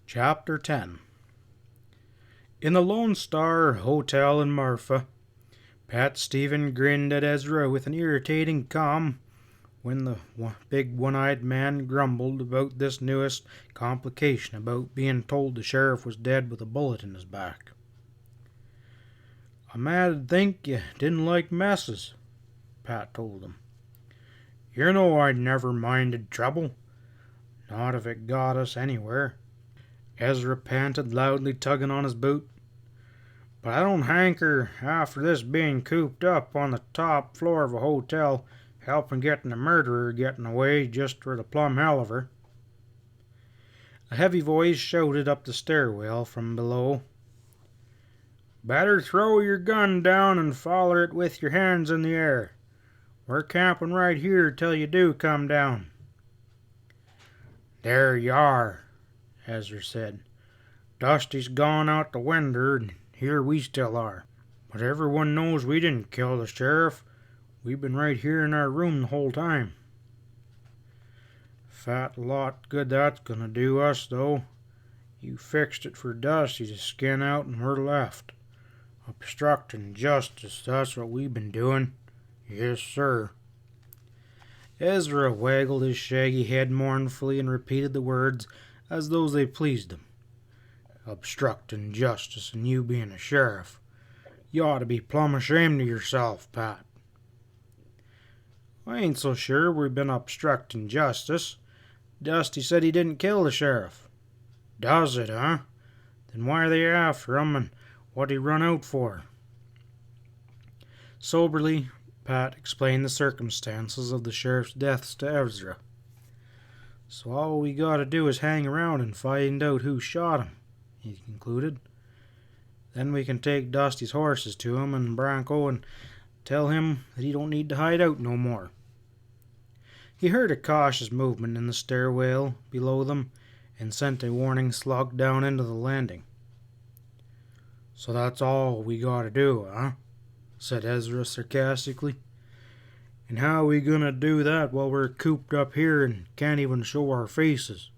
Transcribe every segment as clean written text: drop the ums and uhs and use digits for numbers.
Chapter 10. In the Lone Star Hotel in Marfa, Pat Stephen grinned at Ezra with an irritating calm when the big one-eyed man grumbled about this newest complication about being told the sheriff was dead with a bullet in his back. "A man'd think you didn't like messes," Pat told him. "You know I never minded trouble, not if it got us anywhere." Ezra panted loudly, tugging on his boot. "But I don't hanker after this being cooped up on the top floor of a hotel, helping getting a murderer getting away just for the plumb hell of her." A heavy voice shouted up the stairwell from below. "Better throw your gun down and foller it with your hands in the air. We're camping right here till you do come down." "There you are," Ezra said. "Dusty's gone out the winder, and here we still are. But everyone knows we didn't kill the sheriff. We've been right here in our room the whole time." "Fat lot good that's gonna do us, though. You fixed it for Dusty to skin out and we're left. Obstructing justice, that's what we've been doing. Yes, sir." Ezra waggled his shaggy head mournfully and repeated the words as though they pleased him. "Obstructing justice and you being a sheriff. You ought to be plumb ashamed of yourself, Pat." "I ain't so sure we've been obstructing justice. Dusty said he didn't kill the sheriff." "Does it, huh? Then why are they after him, and what'd he run out for?" Soberly, Pat explained the circumstances of the sheriff's deaths to Ezra. "So all we gotta do is hang around and find out who shot him," he concluded. "Then we can take Dusty's horses to him and Bronco and tell him that he don't need to hide out no more." He heard a cautious movement in the stairwell below them and sent a warning slug down into the landing. "So that's all we gotta do, huh?" said Ezra sarcastically. "And how are we gonna do that while we're cooped up here and can't even show our faces?"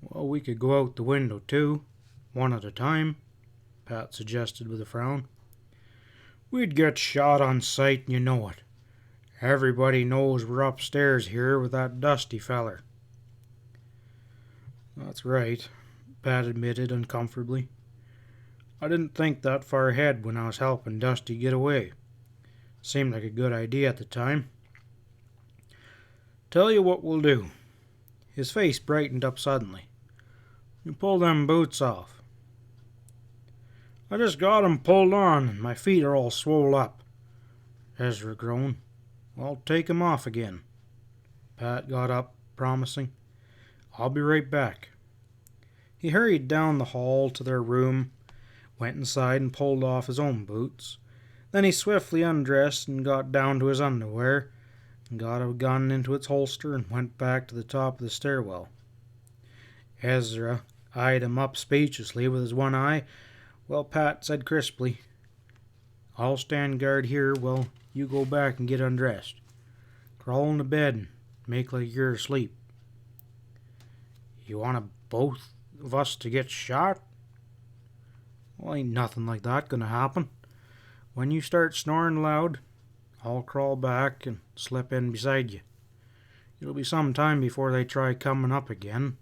"Well, we could go out the window, too, one at a time," Pat suggested with a frown. "We'd get shot on sight, and you know it. Everybody knows we're upstairs here with that Dusty feller." "That's right," Pat admitted uncomfortably. "I didn't think that far ahead when I was helping Dusty get away. Seemed like a good idea at the time. Tell you what we'll do." His face brightened up suddenly. "You pull them boots off." "I just got 'em pulled on, and my feet are all swole up," Ezra groaned. "Well, take 'em off again." Pat got up, promising, "I'll be right back." He hurried down the hall to their room, went inside and pulled off his own boots. Then he swiftly undressed and got down to his underwear, and got a gun into its holster and went back to the top of the stairwell. Ezra eyed him up speechlessly with his one eye, while Pat said crisply, "I'll stand guard here while you go back and get undressed. Crawl into bed and make like you're asleep." "You want both of us to get shot?" "Well, ain't nothing like that gonna happen. When you start snoring loud, I'll crawl back and slip in beside you. It'll be some time before they try coming up again.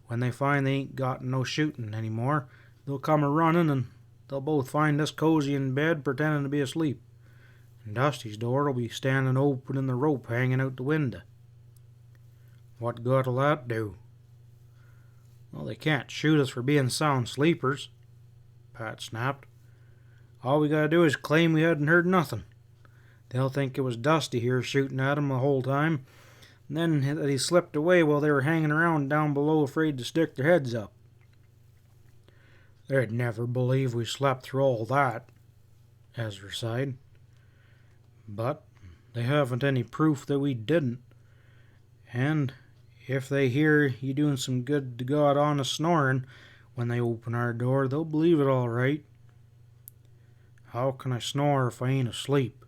When they find they ain't got no shooting any more, they'll come a-running, and they'll both find us cozy in bed pretending to be asleep. And Dusty's door will be standing open and the rope hanging out the window." "What good'll that do?" "Well, they can't shoot us for being sound sleepers," Pat snapped. "All we gotta do is claim we hadn't heard nothing. They'll think it was Dusty here shooting at 'em the whole time, and then that he slipped away while they were hanging around down below afraid to stick their heads up." "They'd never believe we slept through all that," Ezra sighed. "But they haven't any proof that we didn't. And if they hear you doing some good to God honest snoring when they open our door, they'll believe it all right." "How can I snore if I ain't asleep?"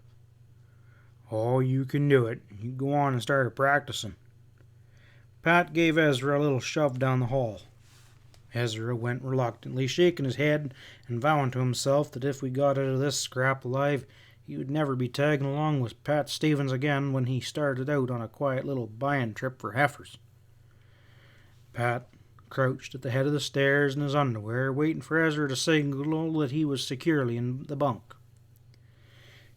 "Oh, you can do it. You go on and start practicing." Pat gave Ezra a little shove down the hall. Ezra went reluctantly, shaking his head and vowing to himself that if we got out of this scrap alive, he would never be tagging along with Pat Stevens again when he started out on a quiet little buying trip for heifers. Pat crouched at the head of the stairs in his underwear, waiting for Ezra to signal that he was securely in the bunk.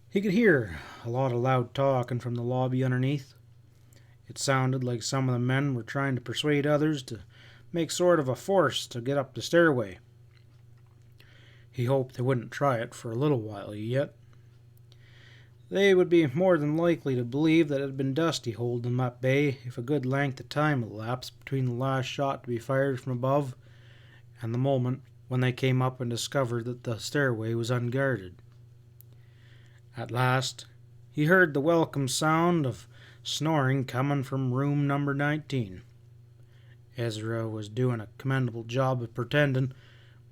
He could hear a lot of loud talking from the lobby underneath. It sounded like some of the men were trying to persuade others to make sort of a force to get up the stairway. He hoped they wouldn't try it for a little while yet. They would be more than likely to believe that it had been Dusty holding them at bay if a good length of time elapsed between the last shot to be fired from above and the moment when they came up and discovered that the stairway was unguarded. At last, he heard the welcome sound of snoring coming from room number 19. Ezra was doing a commendable job of pretending,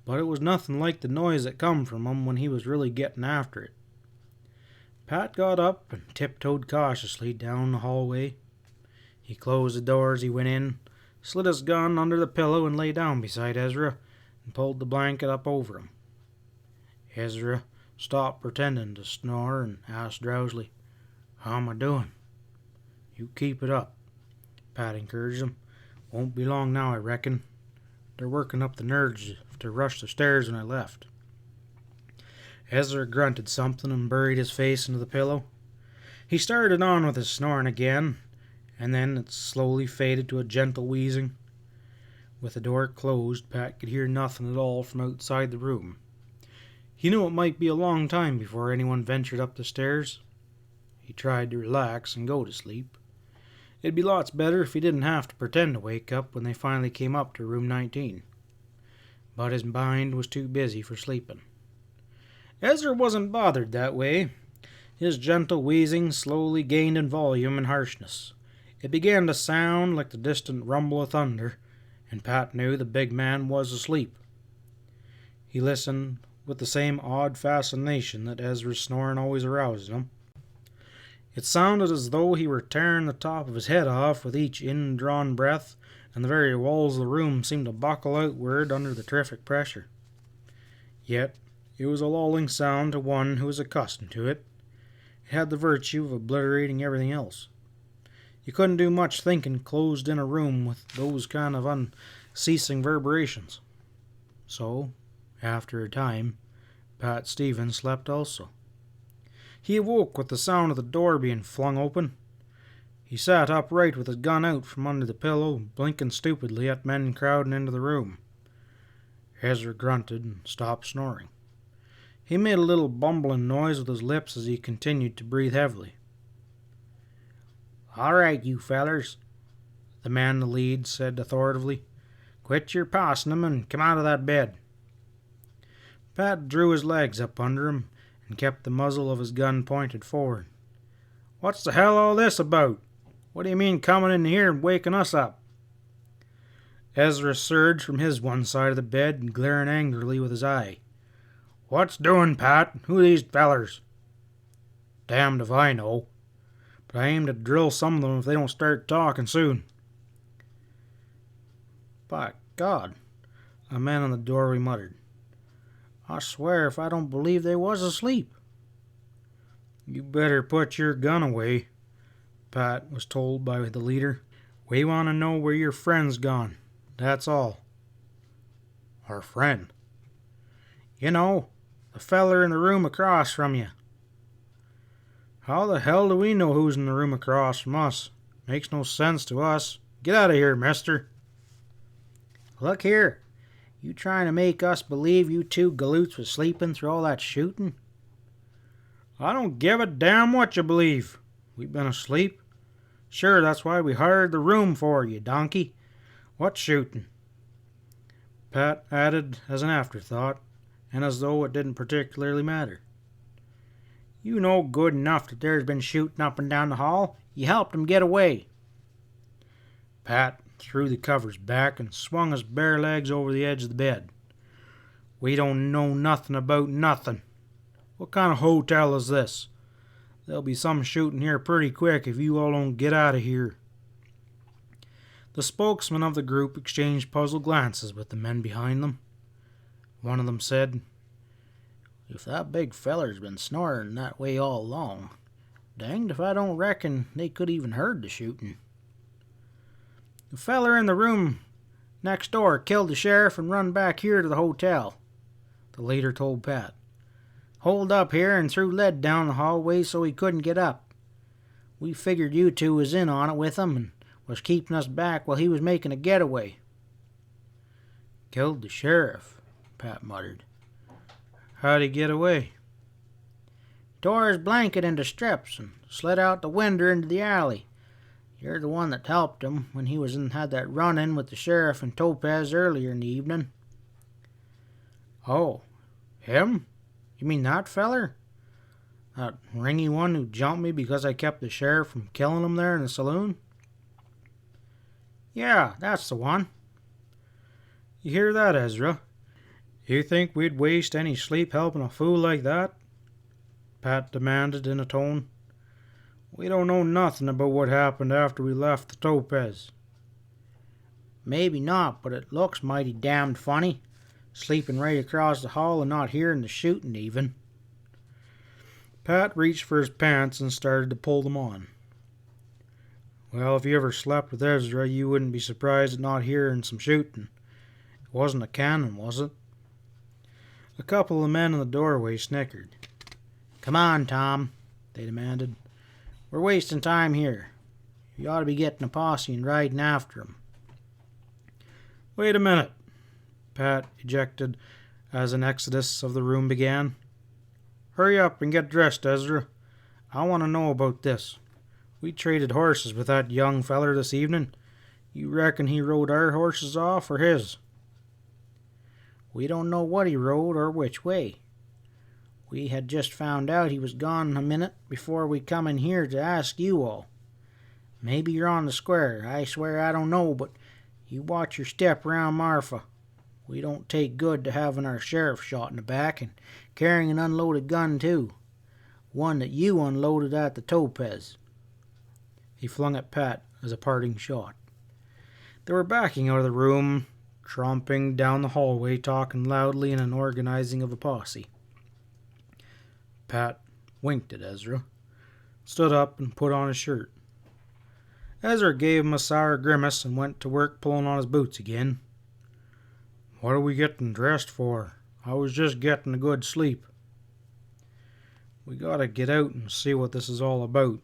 but it was nothing like the noise that come from him when he was really getting after it. Pat got up and tiptoed cautiously down the hallway. He closed the door as he went in, slid his gun under the pillow and lay down beside Ezra and pulled the blanket up over him. Ezra stopped pretending to snore and asked drowsily, "How am I doing?" "You keep it up," Pat encouraged him. "Won't be long now, I reckon. They're working up the nerves to rush the stairs when I left." Ezra grunted something and buried his face into the pillow. He started on with his snoring again, and then it slowly faded to a gentle wheezing. With the door closed, Pat could hear nothing at all from outside the room. He knew it might be a long time before anyone ventured up the stairs. He tried to relax and go to sleep. It'd be lots better if he didn't have to pretend to wake up when they finally came up to room 19. But his mind was too busy for sleeping. Ezra wasn't bothered that way. His gentle wheezing slowly gained in volume and harshness. It began to sound like the distant rumble of thunder, and Pat knew the big man was asleep. He listened with the same odd fascination that Ezra's snoring always aroused in him. It sounded as though he were tearing the top of his head off with each indrawn breath, and the very walls of the room seemed to buckle outward under the terrific pressure. Yet it was a lulling sound to one who was accustomed to it. It had the virtue of obliterating everything else. You couldn't do much thinking closed in a room with those kind of unceasing reverberations. So, after a time, Pat Stevens slept also. He awoke with the sound of the door being flung open. He sat upright with his gun out from under the pillow, blinking stupidly at men crowding into the room. Ezra grunted and stopped snoring. He made a little bumbling noise with his lips as he continued to breathe heavily. "All right, you fellers," the man in the lead said authoritatively. "Quit your possin' 'em and come out of that bed." Pat drew his legs up under him and kept the muzzle of his gun pointed forward. "What's the hell all this about? What do you mean coming in here and waking us up?" Ezra surged from his one side of the bed and glaring angrily with his eye. "What's doing, Pat? Who are these fellers?" "Damned if I know. But I aim to drill some of them if they don't start talking soon." "By God," a man in the doorway muttered. "I swear if I don't believe they was asleep." "You better put your gun away," Pat was told by the leader. "We want to know where your friend's gone. That's all." "Our friend?" "You know, the feller in the room across from you." "How the hell do we know who's in the room across from us? Makes no sense to us. Get out of here, mister." "Look here, you trying to make us believe you two galoots was sleeping through all that shooting?" "I don't give a damn what you believe. We've been asleep. Sure, that's why we hired the room for you, donkey. What shooting?" Pat added as an afterthought, and as though it didn't particularly matter. "You know good enough that there's been shooting up and down the hall. You helped 'em get away." Pat threw the covers back and swung his bare legs over the edge of the bed. "We don't know nothing about nothing. What kind of hotel is this? There'll be some shooting here pretty quick if you all don't get out of here." The spokesman of the group exchanged puzzled glances with the men behind them. One of them said, "If that big feller's been snoring that way all along, danged if I don't reckon they could even heard the shooting." "The feller in the room next door killed the sheriff and run back here to the hotel," the leader told Pat. "Holed up here and threw lead down the hallway so he couldn't get up. We figured you two was in on it with him and was keeping us back while he was making a getaway." "Killed the sheriff," Pat muttered. "How'd he get away?" "Tore his blanket into strips and slid out the winder into the alley. You're the one that helped him when he had that run-in with the sheriff and Topaz earlier in the evening." "Oh, him? You mean that feller? That ringy one who jumped me because I kept the sheriff from killing him there in the saloon?" "Yeah, that's the one." "You hear that, Ezra? You think we'd waste any sleep helping a fool like that?" Pat demanded in a tone. "We don't know nothing about what happened after we left the Topaz." "Maybe not, but it looks mighty damned funny, sleeping right across the hall and not hearing the shooting even." Pat reached for his pants and started to pull them on. "Well, if you ever slept with Ezra, you wouldn't be surprised at not hearing some shooting. It wasn't a cannon, was it?" A couple of the men in the doorway snickered. "Come on, Tom," they demanded. "We're wasting time here. You ought to be getting a posse and riding after him." "Wait a minute," Pat ejected as an exodus of the room began. "Hurry up and get dressed, Ezra. I want to know about this. We traded horses with that young feller this evening. You reckon he rode our horses off or his?" "We don't know what he rode or which way. We had just found out he was gone a minute before we come in here to ask you all. Maybe you're on the square. I swear I don't know, but you watch your step round Marfa. We don't take good to having our sheriff shot in the back and carrying an unloaded gun too. One that you unloaded at the Topaz." He flung at Pat as a parting shot. They were backing out of the room, tromping down the hallway, talking loudly and organizing of a posse. Pat winked at Ezra, stood up and put on his shirt. Ezra gave him a sour grimace and went to work pulling on his boots again. "What are we getting dressed for? I was just getting a good sleep." "We gotta get out and see what this is all about.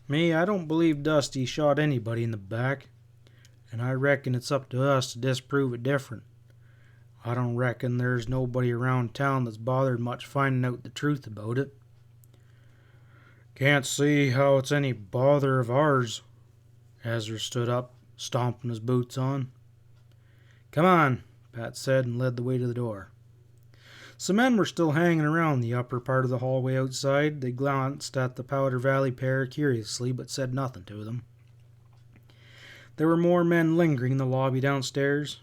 Me, I don't believe Dusty shot anybody in the back, and I reckon it's up to us to disprove it different. I don't reckon there's nobody around town that's bothered much finding out the truth about it." "Can't see how it's any bother of ours." Ezra stood up, stomping his boots on. "Come on," Pat said and led the way to the door. Some men were still hanging around the upper part of the hallway outside. They glanced at the Powder Valley pair curiously, but said nothing to them. There were more men lingering in the lobby downstairs.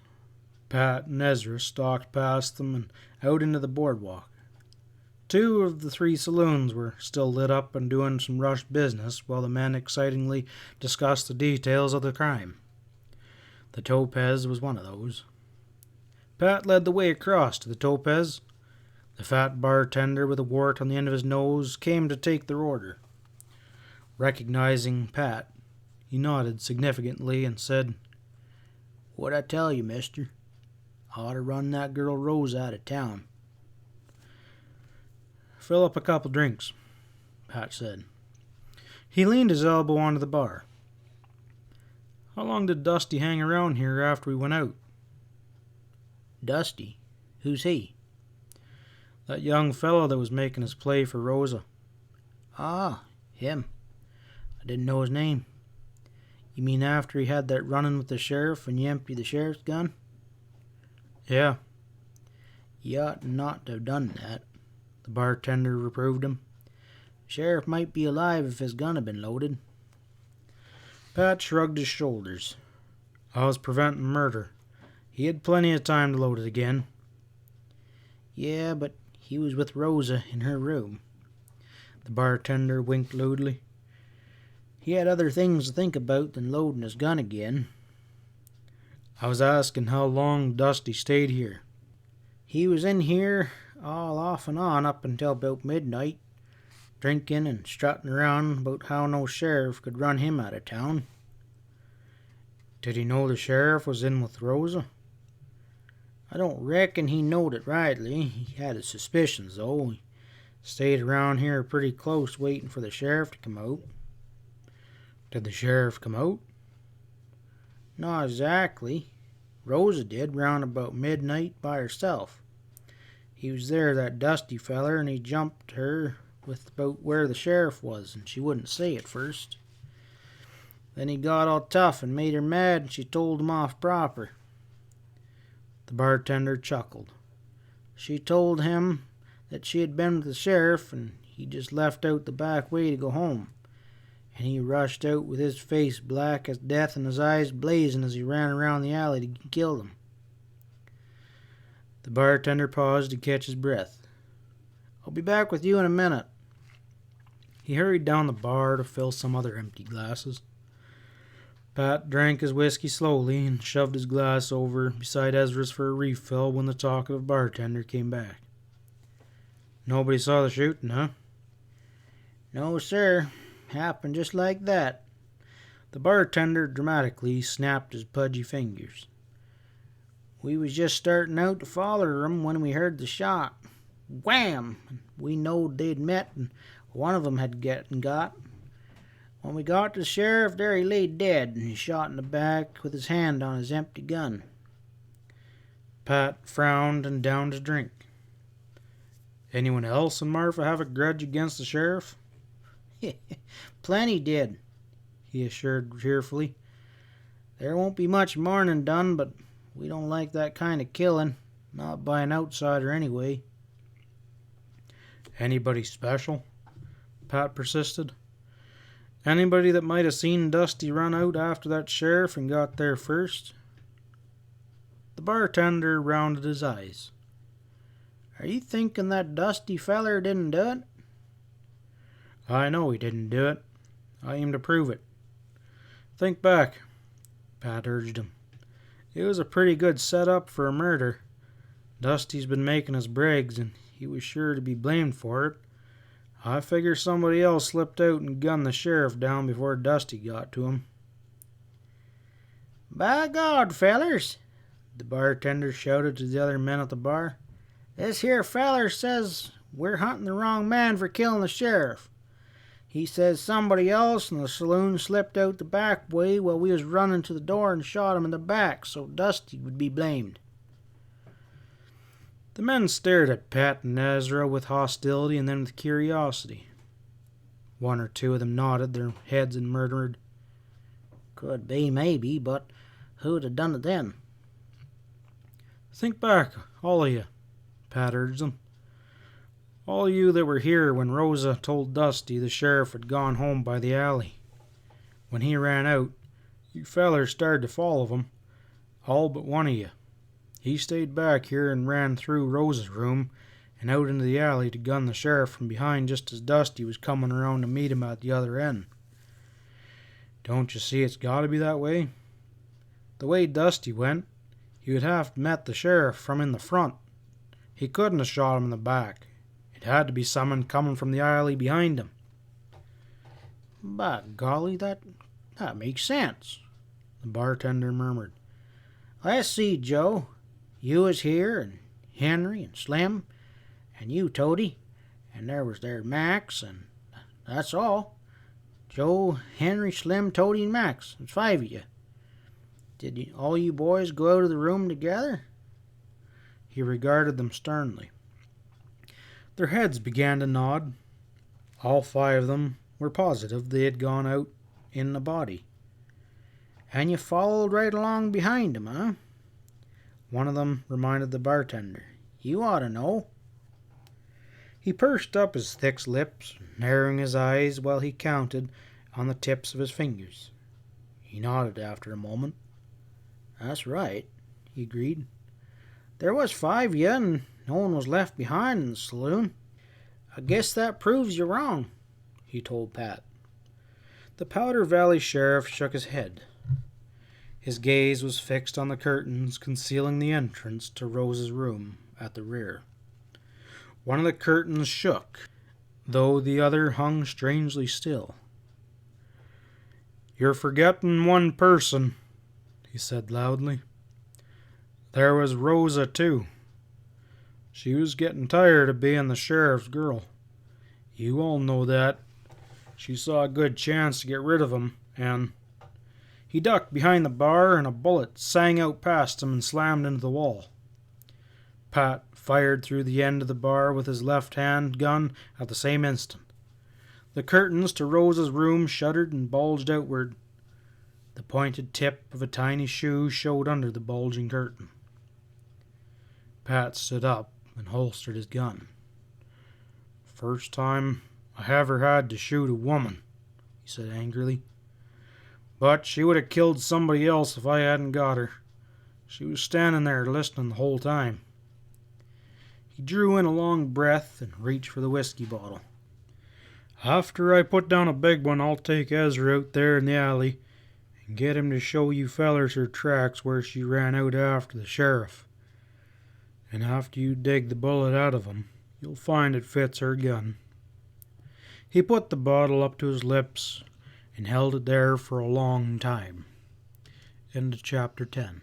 Pat and Ezra stalked past them and out into the boardwalk. 2 of the 3 saloons were still lit up and doing some rush business while the men excitingly discussed the details of the crime. The Topaz was one of those. Pat led the way across to the Topaz. The fat bartender with a wart on the end of his nose came to take their order. Recognizing Pat, he nodded significantly and said, "What'd I tell you, mister? I ought to run that girl Rose out of town." "Fill up a couple drinks," Pat said. He leaned his elbow onto the bar. "How long did Dusty hang around here after we went out?" "Dusty? Who's he?" "That young fellow that was making his play for Rosa." "Ah, him. I didn't know his name. You mean after he had that run-in with the sheriff and you emptied the sheriff's gun?" "Yeah." "You ought not to have done that," the bartender reproved him. "Sheriff might be alive if his gun had been loaded." Pat shrugged his shoulders. "I was preventing murder. He had plenty of time to load it again." "Yeah, but he was with Rosa in her room." The bartender winked lewdly. "He had other things to think about than loading his gun again. I was asking how long Dusty stayed here. He was in here all off and on up until about midnight, drinking and strutting around about how no sheriff could run him out of town. Did he know the sheriff was in with Rosa? I don't reckon he knowed it rightly. He had his suspicions, though. He stayed around here pretty close waiting for the sheriff to come out. Did the sheriff come out? Not exactly. Rosa did, round about midnight by herself. He was there, that Dusty feller, and he jumped her with about where the sheriff was, and she wouldn't say at first. Then he got all tough and made her mad, and she told him off proper. The bartender chuckled. She told him that she had been with the sheriff, and he just left out the back way to go home. And he rushed out with his face black as death and his eyes blazing as he ran around the alley to kill them. The bartender paused to catch his breath. I'll be back with you in a minute. He hurried down the bar to fill some other empty glasses. Pat drank his whiskey slowly and shoved his glass over beside Ezra's for a refill when the talkative bartender came back. Nobody saw the shooting, huh? No, sir. Happened just like that. The bartender dramatically snapped his pudgy fingers. We was just starting out to follow 'em when we heard the shot. Wham! We knowed they'd met, and one of 'em had got. When we got to the sheriff, there he lay dead, and he shot in the back with his hand on his empty gun. Pat frowned and downed his drink. Anyone else in Marfa have a grudge against the sheriff? Plenty did, he assured cheerfully. There won't be much mourning done, but we don't like that kind of killing. Not by an outsider, anyway. Anybody special? Pat persisted. Anybody that might have seen Dusty run out after that sheriff and got there first? The bartender rounded his eyes. Are you thinking that Dusty feller didn't do it? I know he didn't do it. I aim to prove it. Think back, Pat urged him. It was a pretty good setup for a murder. Dusty's been making his brags, and he was sure to be blamed for it. I figure somebody else slipped out and gunned the sheriff down before Dusty got to him. By God, fellers, the bartender shouted to the other men at the bar. This here feller says we're hunting the wrong man for killing the sheriff. He says somebody else in the saloon slipped out the back way while we was running to the door and shot him in the back, so Dusty would be blamed. The men stared at Pat and Ezra with hostility and then with curiosity. One or two of them nodded their heads and murmured, Could be, maybe, but who'd have done it then? Think back, all of you, Pat urged them. All you that were here when Rosa told Dusty the sheriff had gone home by the alley. When he ran out, you fellers started to follow him, all but one of you. He stayed back here and ran through Rosa's room and out into the alley to gun the sheriff from behind just as Dusty was coming around to meet him at the other end. Don't you see it's got to be that way? The way Dusty went, he would have met the sheriff from in the front. He couldn't have shot him in the back. It had to be someone coming from the alley behind him. By golly, that makes sense, the bartender murmured. Let's see, Joe. You was here, and Henry, and Slim, and you, Toady, and there was Max, and that's all. Joe, Henry, Slim, Toady, and Max. It's 5 of you. Did all you boys go out of the room together? He regarded them sternly. Their heads began to nod. All 5 of them were positive they had gone out in a body. And you followed right along behind him, huh? One of them reminded the bartender. You ought to know. He pursed up his thick lips, narrowing his eyes while he counted on the tips of his fingers. He nodded after a moment. That's right, he agreed. There was 5 of you, and no one was left behind in the saloon. I guess that proves you're wrong, he told Pat. The Powder Valley sheriff shook his head. His gaze was fixed on the curtains concealing the entrance to Rose's room at the rear. One of the curtains shook, though the other hung strangely still. "You're forgetting one person," he said loudly. "There was Rosa, too. She was getting tired of being the sheriff's girl. You all know that. She saw a good chance to get rid of him, and..." He ducked behind the bar, and a bullet sang out past him and slammed into the wall. Pat fired through the end of the bar with his left-hand gun at the same instant. The curtains to Rosa's room shuddered and bulged outward. The pointed tip of a tiny shoe showed under the bulging curtain. Pat stood up and holstered his gun. "First time I ever had to shoot a woman," he said angrily. "But she would have killed somebody else if I hadn't got her. She was standing there listening the whole time." He drew in a long breath and reached for the whiskey bottle. "After I put down a big one, I'll take Ezra out there in the alley and get him to show you fellers her tracks where she ran out after the sheriff. And after you dig the bullet out of him, you'll find it fits her gun." He put the bottle up to his lips and held it there for a long time. End of chapter 10.